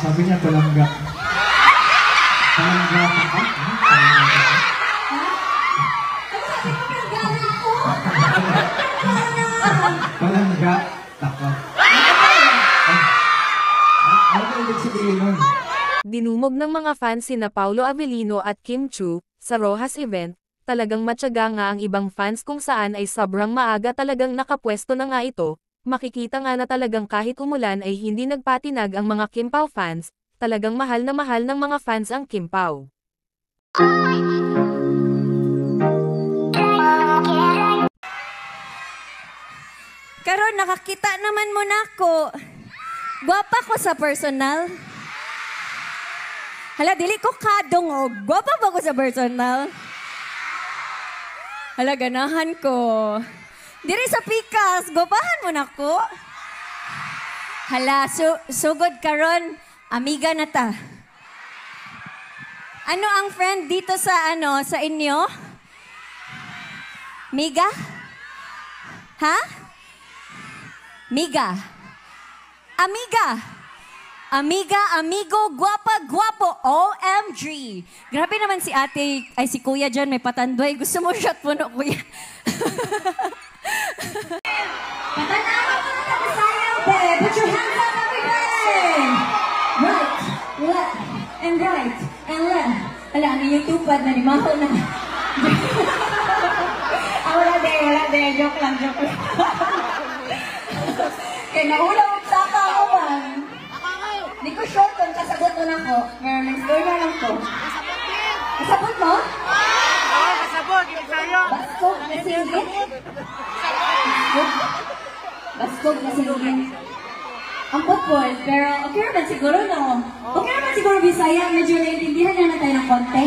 Sabi niya, palangga. Palangga ka ka? Palangga ka. Ano ba ibig sabihin nun? Dinumog ng mga fans sina Paulo Avellino at Kim Chu sa Rojas event. Talagang matyaga nga ang ibang fans kung saan ay sobrang maaga talagang nakapwesto na nga ito. Makikita nga na talagang kahit umulan ay hindi nagpatinag ang mga Kim Pao fans. Talagang mahal ng mga fans ang Kim Pao. Karon nakakita naman mo na ako. Gwapa ko sa personal. Hala, dili ko kadong o. Gwapa ba ko sa personal? Hala, ganahan ko. Diri sa pikas, gwapahan mo na ko. Hala, sugod karon, amiga na ta. Ano ang friend dito sa sa inyo? Miga? Ha? Miga. Amiga. Amiga, amigo, guwapa, guwapo. OMG. Grabe naman si ate, ay si kuya dyan, may patandoy. Gusto mo shot puno, kuya? Patanaw mo na tapasayaw, babe. Put your hands up, everybody. Right, left, and right, and left. Hala, ano yung tupad na ni Maho na? Wala din. Joke lang. Kaya naula sa ako man. Di ko short kung kasagot mo na ko. Pero nag-story na lang ko. Kasabot mo? Oo, kasabot. Baskog na singgit? Baskog na singgit. Ang potpol, pero okay naman siguro no. Okay naman siguro Bisaya, medyo naiintindihan na tayo ng konti.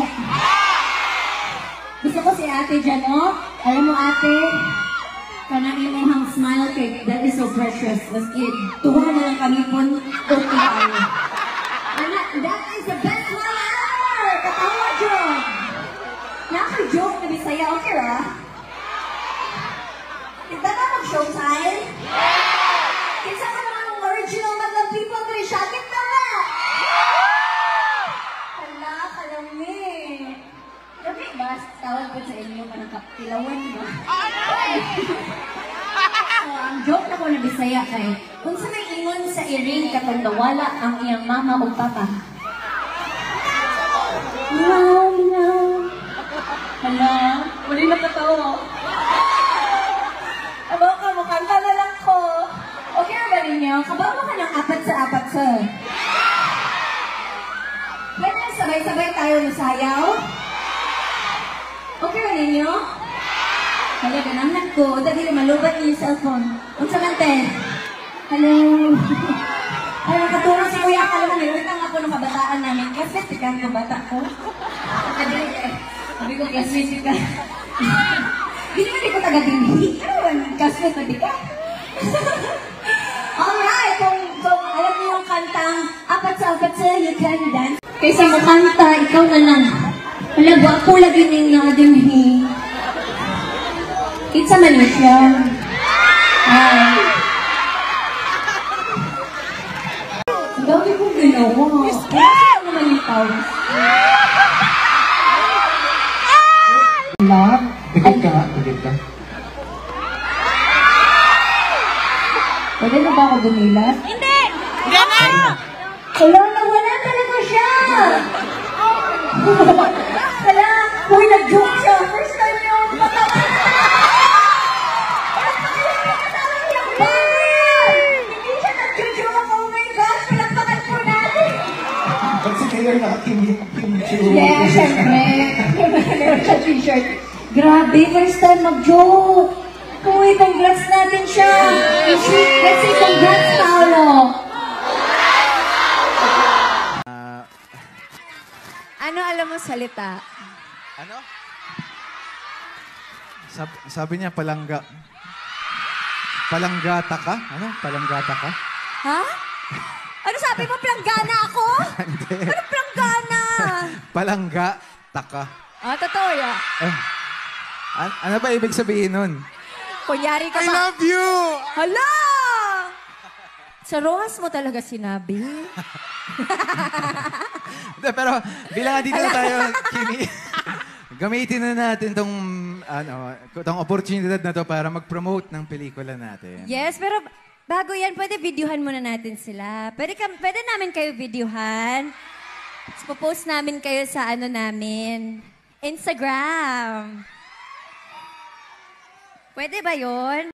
Gusto ko si ate dyan, no? Alam mo ate, kanang imong smile cake, that is so precious. Maski, tuwa na lang kami po, okay tayo. Anak, that is the best smile ever! Katawa, John! Naka-joke na Bisaya, okay ra? Is that not showtime? Kinsa ka naman ang original Madlang People ko, shakit na nga! Hala, kalami. Gabi ba, tawag ko sa inyo ka ng kapilawan ba? Ang joke na ko na Bisaya kay, kung sa may ingon sa iring katong nawala ang iyang mama o papa. No. Hala, uli na katawa. Aba ka, makanta na lang ko. Okay na ba ninyo? Kabawa ka ng apat sa apat, sir. Pwede sabay-sabay tayo masayaw? Okay na ninyo? Hala, ganahan ko. Dali na malubat niyo yung cellphone. Unsa man te? Hello. Ay, nakatulong si Kuya ka naman. Nilutang ako ng kabataan namin. Kasi tikan ko bata ko. Sabi ko, kasi ka. Hindi ko taga-dindi. Ano ba? Kasi pati ka. Alright, kung alam niyo yung kantang apat sa you can dance. Kaysa mo kanta, ikaw na lang. Wala ba ako lagi ning nadimhi? Kitsa man siya. Ang dami kong ginawa. Ano naman yung tawag? Love? Dikit ka. Pwede na ba ako dumilas? Hindi na! Wala talaga siya! Hala, uy, nag-joke siya. First time yun. Hindi siya nag-joke. Oh my gosh, palagpakan po natin. Kasi kayo naka-kimchi. Yes, syempre. Meron siya t-shirt. Grabe, first time mag-joke. Uy, congrats natin siya. Let's say congrats, Paolo. Ano alam mo salita? Ano? Sabi niya, palangga. Palanggata ka? Ano? Palanggata ka? Ha? Ano sabi mo, planggana ako? Hindi. Ano planggana? Palangga, taka. Totoo ya. Ano ba ibig sabihin nun? Kunyari ka I pa. love you! Hala! Sa Rojas mo talaga sinabi. Hindi, pero bilang andito na tayo, Kimi, gamitin na natin tong opportunity na to para mag-promote ng pelikula natin. Yes, pero bago yan, pwede videohan muna natin sila. Pwede namin kayo videohan. Tapos post namin kayo sa namin, Instagram. Pwede ba yon?